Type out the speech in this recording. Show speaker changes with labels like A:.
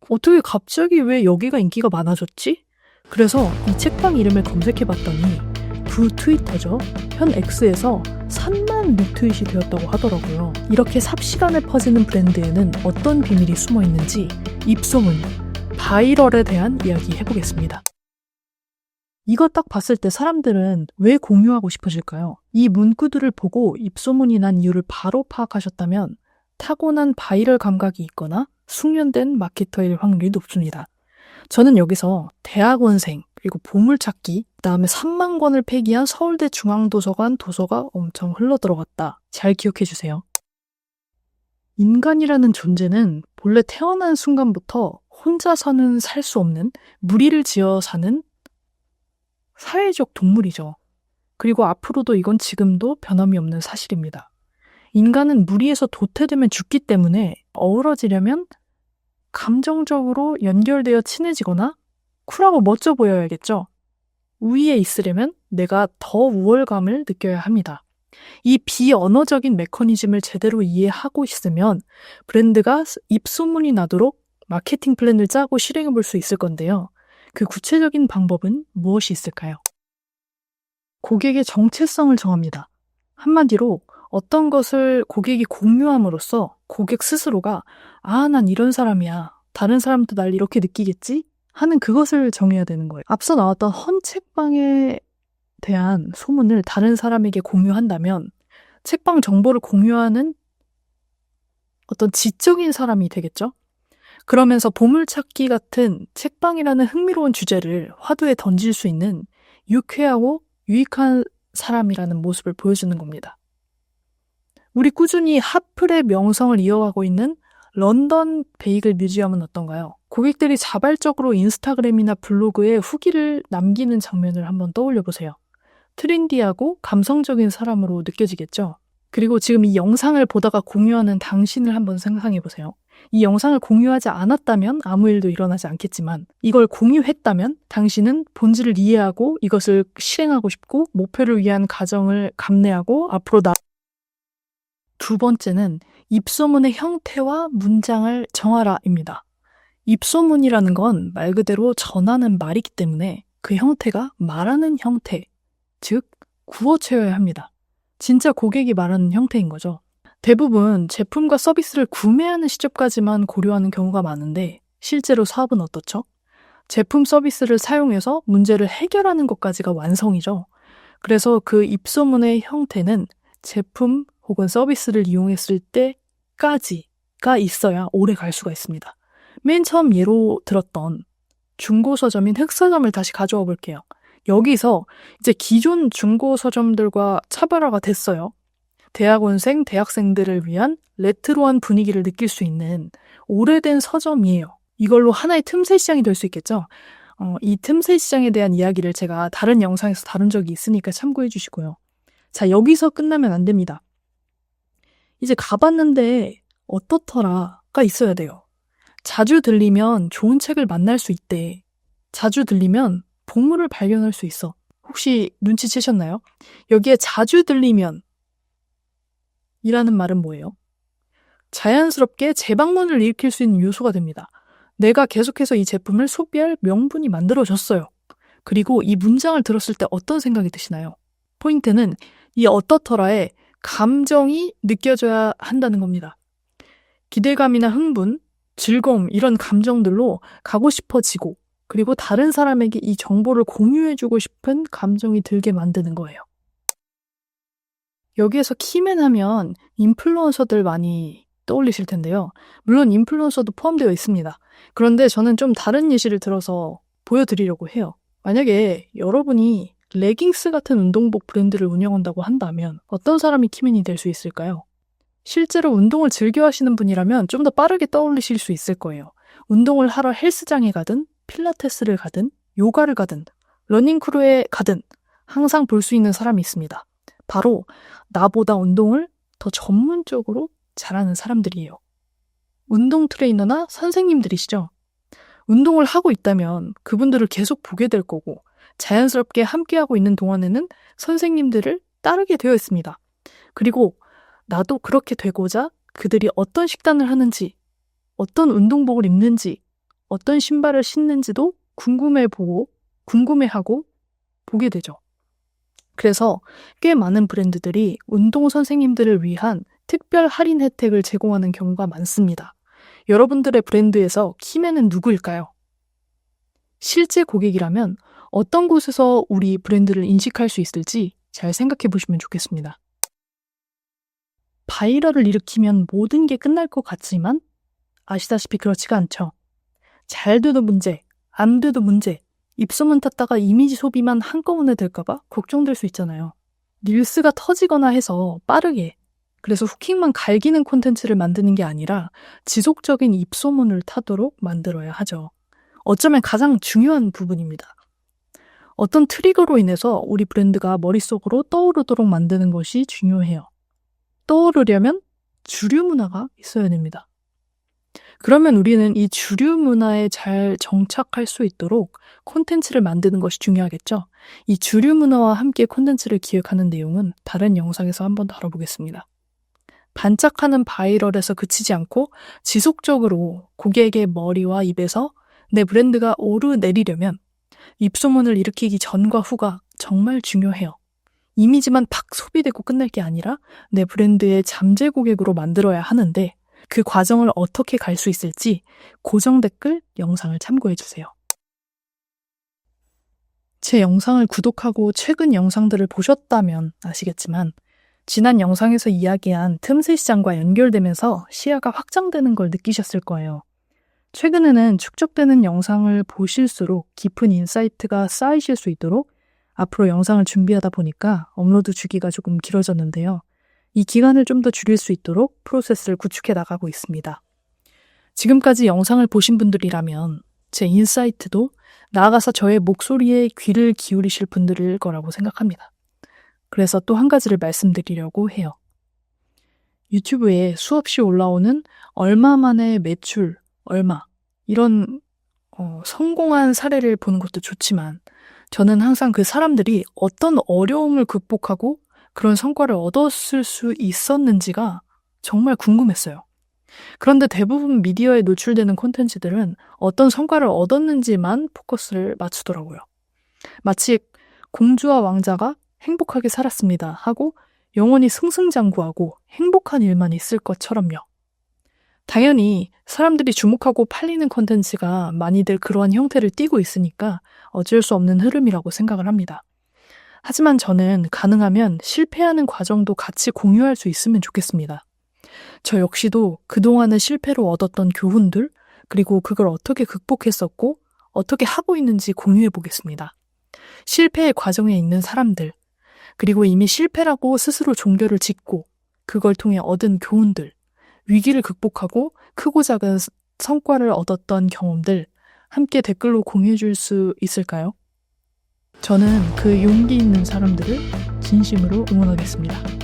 A: 어떻게 갑자기 왜 여기가 인기가 많아졌지? 그래서 이 책방 이름을 검색해봤더니 부 트위터죠. 현 X에서 3만 리트윗이 되었다고 하더라고요. 이렇게 삽시간에 퍼지는 브랜드에는 어떤 비밀이 숨어 있는지 입소문, 바이럴에 대한 이야기 해보겠습니다. 이거 딱 봤을 때 사람들은 왜 공유하고 싶어질까요? 이 문구들을 보고 입소문이 난 이유를 바로 파악하셨다면 타고난 바이럴 감각이 있거나 숙련된 마케터일 확률이 높습니다. 저는 여기서 대학원생, 그리고 보물찾기, 그다음에 3만 권을 폐기한 서울대 중앙도서관 도서가 엄청 흘러들어갔다. 잘 기억해주세요. 인간이라는 존재는 본래 태어난 순간부터 혼자서는 살 수 없는, 무리를 지어 사는 사회적 동물이죠. 그리고 앞으로도 이건 지금도 변함이 없는 사실입니다. 인간은 무리에서 도태되면 죽기 때문에 어우러지려면 감정적으로 연결되어 친해지거나 쿨하고 멋져 보여야겠죠. 우위에 있으려면 내가 더 우월감을 느껴야 합니다. 이 비언어적인 메커니즘을 제대로 이해하고 있으면 브랜드가 입소문이 나도록 마케팅 플랜을 짜고 실행해 볼 수 있을 건데요. 그 구체적인 방법은 무엇이 있을까요? 고객의 정체성을 정합니다. 한마디로 어떤 것을 고객이 공유함으로써 고객 스스로가 난 이런 사람이야. 다른 사람도 날 이렇게 느끼겠지? 하는 그것을 정해야 되는 거예요. 앞서 나왔던 헌책방에 대한 소문을 다른 사람에게 공유한다면 책방 정보를 공유하는 어떤 지적인 사람이 되겠죠? 그러면서 보물찾기 같은 책방이라는 흥미로운 주제를 화두에 던질 수 있는 유쾌하고 유익한 사람이라는 모습을 보여주는 겁니다. 우리 꾸준히 핫플의 명성을 이어가고 있는 런던 베이글 뮤지엄은 어떤가요? 고객들이 자발적으로 인스타그램이나 블로그에 후기를 남기는 장면을 한번 떠올려 보세요. 트렌디하고 감성적인 사람으로 느껴지겠죠? 그리고 지금 이 영상을 보다가 공유하는 당신을 한번 상상해 보세요. 이 영상을 공유하지 않았다면 아무 일도 일어나지 않겠지만 이걸 공유했다면 당신은 본질을 이해하고 이것을 실행하고 싶고 목표를 위한 과정을 감내하고 앞으로 두 번째는 입소문의 형태와 문장을 정하라입니다. 입소문이라는 건 말 그대로 전하는 말이기 때문에 그 형태가 말하는 형태, 즉 구어체여야 합니다. 진짜 고객이 말하는 형태인 거죠. 대부분 제품과 서비스를 구매하는 시점까지만 고려하는 경우가 많은데 실제로 사업은 어떻죠? 제품 서비스를 사용해서 문제를 해결하는 것까지가 완성이죠. 그래서 그 입소문의 형태는 제품 혹은 서비스를 이용했을 때까지가 있어야 오래 갈 수가 있습니다. 맨 처음 예로 들었던 중고서점인 흑서점을 다시 가져와 볼게요. 여기서 이제 기존 중고서점들과 차별화가 됐어요. 대학원생, 대학생들을 위한 레트로한 분위기를 느낄 수 있는 오래된 서점이에요. 이걸로 하나의 틈새 시장이 될 수 있겠죠? 이 틈새 시장에 대한 이야기를 제가 다른 영상에서 다룬 적이 있으니까 참고해 주시고요. 자, 여기서 끝나면 안 됩니다. 이제 가봤는데 어떻더라가 있어야 돼요. 자주 들리면 좋은 책을 만날 수 있대. 자주 들리면 보물을 발견할 수 있어. 혹시 눈치채셨나요? 여기에 자주 들리면 이라는 말은 뭐예요? 자연스럽게 재방문을 일으킬 수 있는 요소가 됩니다. 내가 계속해서 이 제품을 소비할 명분이 만들어졌어요. 그리고 이 문장을 들었을 때 어떤 생각이 드시나요? 포인트는 이 어떻더라에 감정이 느껴져야 한다는 겁니다. 기대감이나 흥분, 즐거움 이런 감정들로 가고 싶어지고 그리고 다른 사람에게 이 정보를 공유해주고 싶은 감정이 들게 만드는 거예요. 여기에서 키맨 하면 인플루언서들 많이 떠올리실 텐데요. 물론 인플루언서도 포함되어 있습니다. 그런데 저는 좀 다른 예시를 들어서 보여드리려고 해요. 만약에 여러분이 레깅스 같은 운동복 브랜드를 운영한다고 한다면 어떤 사람이 키맨이 될 수 있을까요? 실제로 운동을 즐겨 하시는 분이라면 좀 더 빠르게 떠올리실 수 있을 거예요. 운동을 하러 헬스장에 가든 필라테스를 가든 요가를 가든 러닝크루에 가든 항상 볼 수 있는 사람이 있습니다. 바로 나보다 운동을 더 전문적으로 잘하는 사람들이에요. 운동 트레이너나 선생님들이시죠. 운동을 하고 있다면 그분들을 계속 보게 될 거고 자연스럽게 함께하고 있는 동안에는 선생님들을 따르게 되어 있습니다. 그리고 나도 그렇게 되고자 그들이 어떤 식단을 하는지, 어떤 운동복을 입는지, 어떤 신발을 신는지도 궁금해하고 보게 되죠. 그래서 꽤 많은 브랜드들이 운동 선생님들을 위한 특별 할인 혜택을 제공하는 경우가 많습니다. 여러분들의 브랜드에서 키맨은 누구일까요? 실제 고객이라면 어떤 곳에서 우리 브랜드를 인식할 수 있을지 잘 생각해 보시면 좋겠습니다. 바이럴을 일으키면 모든 게 끝날 것 같지만 아시다시피 그렇지가 않죠. 잘 돼도 문제, 안 돼도 문제, 입소문 탔다가 이미지 소비만 한꺼번에 될까봐 걱정될 수 있잖아요. 릴스가 터지거나 해서 빠르게, 그래서 후킹만 갈기는 콘텐츠를 만드는 게 아니라 지속적인 입소문을 타도록 만들어야 하죠. 어쩌면 가장 중요한 부분입니다. 어떤 트리거로 인해서 우리 브랜드가 머릿속으로 떠오르도록 만드는 것이 중요해요. 떠오르려면 주류 문화가 있어야 됩니다. 그러면 우리는 이 주류 문화에 잘 정착할 수 있도록 콘텐츠를 만드는 것이 중요하겠죠. 이 주류 문화와 함께 콘텐츠를 기획하는 내용은 다른 영상에서 한번 다뤄보겠습니다. 반짝하는 바이럴에서 그치지 않고 지속적으로 고객의 머리와 입에서 내 브랜드가 오르내리려면 입소문을 일으키기 전과 후가 정말 중요해요. 이미지만 팍 소비되고 끝날 게 아니라 내 브랜드의 잠재 고객으로 만들어야 하는데 그 과정을 어떻게 갈 수 있을지 고정 댓글 영상을 참고해주세요. 제 영상을 구독하고 최근 영상들을 보셨다면 아시겠지만 지난 영상에서 이야기한 틈새 시장과 연결되면서 시야가 확장되는 걸 느끼셨을 거예요. 최근에는 축적되는 영상을 보실수록 깊은 인사이트가 쌓이실 수 있도록 앞으로 영상을 준비하다 보니까 업로드 주기가 조금 길어졌는데요. 이 기간을 좀 더 줄일 수 있도록 프로세스를 구축해 나가고 있습니다. 지금까지 영상을 보신 분들이라면 제 인사이트도 나아가서 저의 목소리에 귀를 기울이실 분들일 거라고 생각합니다. 그래서 또 한 가지를 말씀드리려고 해요. 유튜브에 수없이 올라오는 얼마 만에 매출, 얼마 이런 성공한 사례를 보는 것도 좋지만 저는 항상 그 사람들이 어떤 어려움을 극복하고 그런 성과를 얻었을 수 있었는지가 정말 궁금했어요. 그런데 대부분 미디어에 노출되는 콘텐츠들은 어떤 성과를 얻었는지만 포커스를 맞추더라고요. 마치 공주와 왕자가 행복하게 살았습니다 하고 영원히 승승장구하고 행복한 일만 있을 것처럼요. 당연히 사람들이 주목하고 팔리는 콘텐츠가 많이들 그러한 형태를 띠고 있으니까 어쩔 수 없는 흐름이라고 생각을 합니다. 하지만 저는 가능하면 실패하는 과정도 같이 공유할 수 있으면 좋겠습니다. 저 역시도 그동안의 실패로 얻었던 교훈들, 그리고 그걸 어떻게 극복했었고 어떻게 하고 있는지 공유해 보겠습니다. 실패의 과정에 있는 사람들, 그리고 이미 실패라고 스스로 종결을 짓고 그걸 통해 얻은 교훈들, 위기를 극복하고 크고 작은 성과를 얻었던 경험들 함께 댓글로 공유해 줄 수 있을까요? 저는 그 용기 있는 사람들을 진심으로 응원하겠습니다.